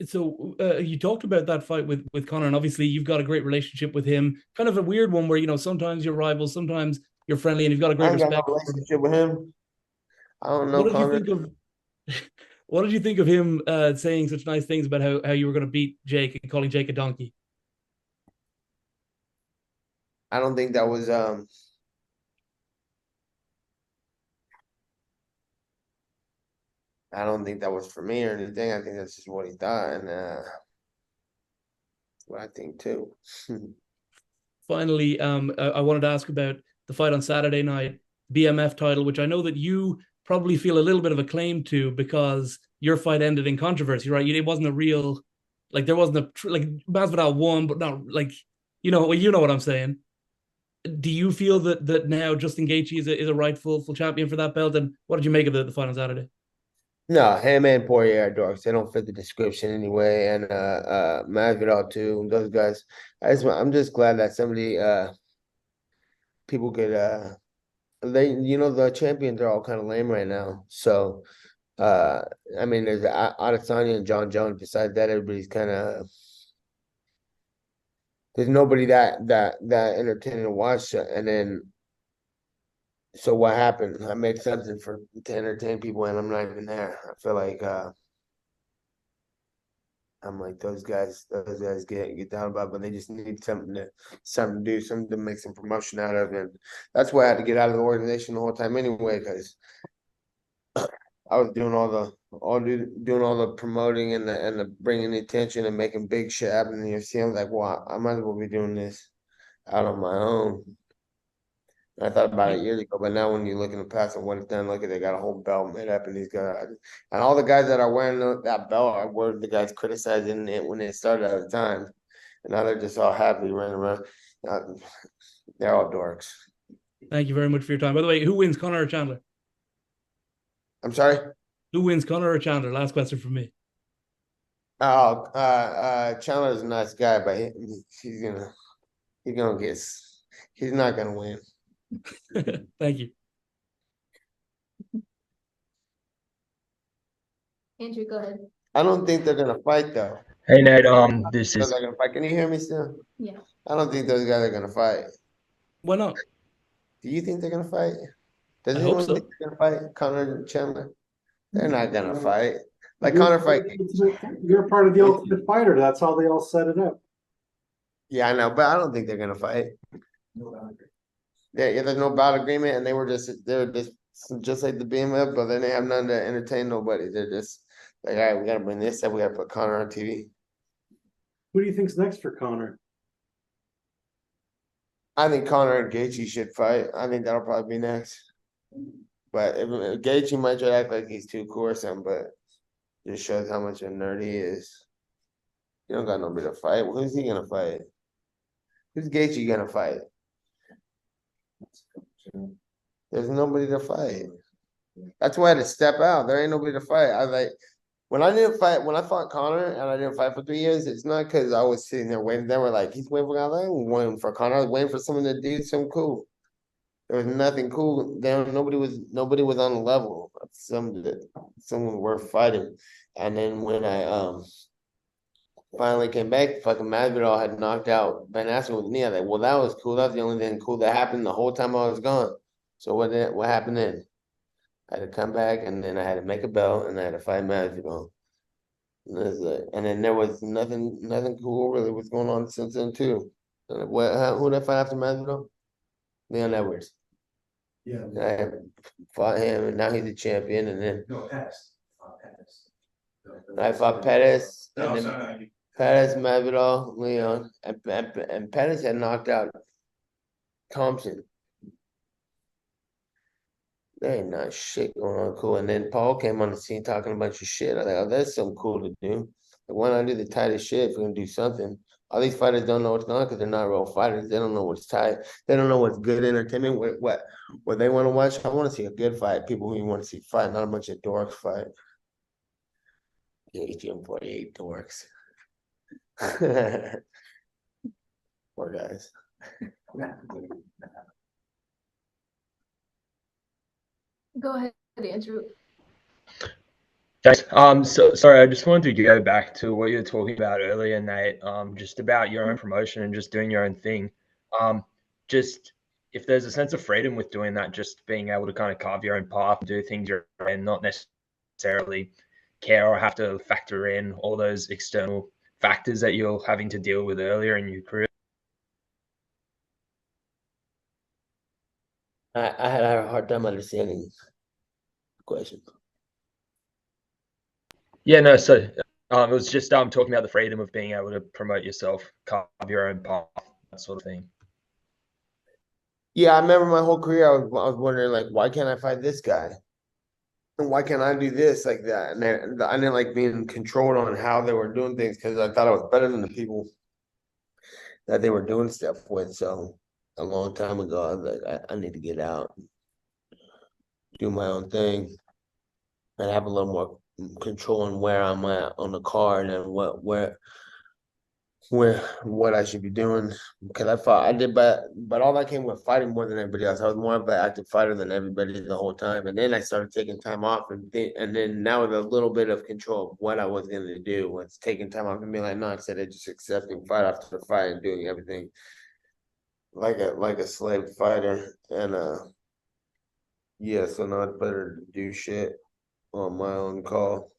So you talked about that fight with Connor, and obviously you've got a great relationship with him. Kind of a weird one where sometimes you're rivals, sometimes you're friendly, and you've got a I great ain't got no respect for him. relationship with him. I don't know What did you Connor. think of what did you think of him saying such nice things about how you were going to beat Jake and calling Jake a donkey? I don't think that was I don't think that was for me or anything. I think that's just what he thought, and what I think too. Finally, I wanted to ask about the fight on Saturday night, BMF title, which I know that you probably feel a little bit of a claim to because your fight ended in controversy, right? It wasn't a real, like there wasn't like Masvidal won, but not like you know what I'm saying. Do you feel that now Justin Gaethje is a rightful full champion for that belt? And what did you make of the fight on Saturday? No, him and Poirier are dorks. They don't fit the description anyway, and Masvidal too. Those guys. I'm just glad that somebody people could they the champions are all kind of lame right now. So uh I mean there's Adesanya and John Jones. Besides that, everybody's kind of there's nobody that entertaining to watch. And then so what happened? I made something for to entertain people, and I'm not even there. I feel like I'm like those guys get down about, but they just need something to do, something to make some promotion out of, and that's why I had to get out of the organization the whole time anyway, because I was doing doing all the promoting and the bringing the attention and making big shit happen in the UFC. I was like, well, I might as well be doing this out on my own. I thought about it years ago, but now when you look in the past and what it's done, look at they got a whole belt made up, and these guys and all the guys that are wearing that belt were the guys criticizing it when it started at the time, and now they're just all happy running around. Uh, they're all dorks. Thank you very much for your time. By the way, who wins, Connor or Chandler? I'm sorry. Who wins, Connor or Chandler? Last question from me. Oh, Chandler's a nice guy, but he's gonna get he's not gonna win. Thank you. Andrew, go ahead. I don't think they're gonna fight though. Hey Ned, this They're is not gonna fight. Can you hear me still? Yeah. I don't think those guys are gonna fight. Why not? Do you think they're gonna fight? Does I hope anyone think so. they're gonna fight Connor and Chandler? They're not gonna fight. Like You're Connor part fight. of you're part of the Ultimate Fighter. That's how they all set it up. Yeah, I know, but I don't think they're gonna fight. Yeah, there's no bout agreement, and they're just like the BMF, but then they have none to entertain nobody. They're just like, all right, we gotta bring this up. We gotta put Connor on TV. Who do you think's next for Connor? I think Connor and Gaethje should fight. I think that'll probably be next. But if Gaethje might try to act like he's too cool or something, but just shows how much of a nerd he is. You don't got nobody to fight. Who's he gonna fight? Who's Gaethje gonna fight? There's nobody to fight. That's why I had to step out. There ain't nobody to fight. I like when I fought Connor and I didn't fight for 3 years, it's not because I was sitting there waiting. They were like, he's waiting for Connor. I was waiting for Connor. I was waiting for someone to do something cool. There was nothing cool. There nobody was on the level of someone worth fighting. And then when I finally came back, fucking Masvidal had knocked out Ben Askren with me. I was like, well, that was cool. That was the only thing cool that happened the whole time I was gone. So what happened then? I had to come back, and then I had to make a belt, and I had to fight Masvidal. And then there was nothing cool really was going on since then too. Who did I fight after Masvidal? Leon Edwards. Yeah. And I fought him, and now he's a champion. And then No, Pettis. I fought Pettis, No, and then sorry. Pettis, Masvidal, Leon, and Pettis had knocked out Thompson. There ain't not shit going on cool. And then Paul came on the scene talking a bunch of shit. I was like, oh, that's something cool to do. Like, why not do the tightest shit if we're gonna do something? All these fighters don't know what's going on because they're not real fighters. They don't know what's tight. They don't know what's good entertainment. What they want to watch. I want to see a good fight. People who you want to see fight, not a bunch of dorks fight. Gaethje 48 dorks. Poor guys. Go ahead, Andrew. Thanks. So sorry, I just wanted to go back to what you were talking about earlier, Nate. Just about your own promotion and just doing your own thing. Just if there's a sense of freedom with doing that, just being able to kind of carve your own path, do things your own, and not necessarily care or have to factor in all those external factors that you're having to deal with earlier in your career. I had a hard time understanding the question. Yeah, no. So it was just talking about the freedom of being able to promote yourself, carve your own path, that sort of thing. Yeah, I remember my whole career. I was wondering like, why can't I fight this guy? And why can't I do this like that? And then I didn't like being controlled on how they were doing things because I thought I was better than the people that they were doing stuff with. So a long time ago, I was like, I need to get out, do my own thing, and have a little more control on where I'm at on the card and what I should be doing. Because I did, but all that came with fighting more than everybody else. I was more of an active fighter than everybody the whole time, and then I started taking time off, and then now with a little bit of control of what I was going to do was taking time off and being like, no, instead of just accepting fight after fight and doing everything like a slave fighter. And yeah, so now it's better to do shit on my own call.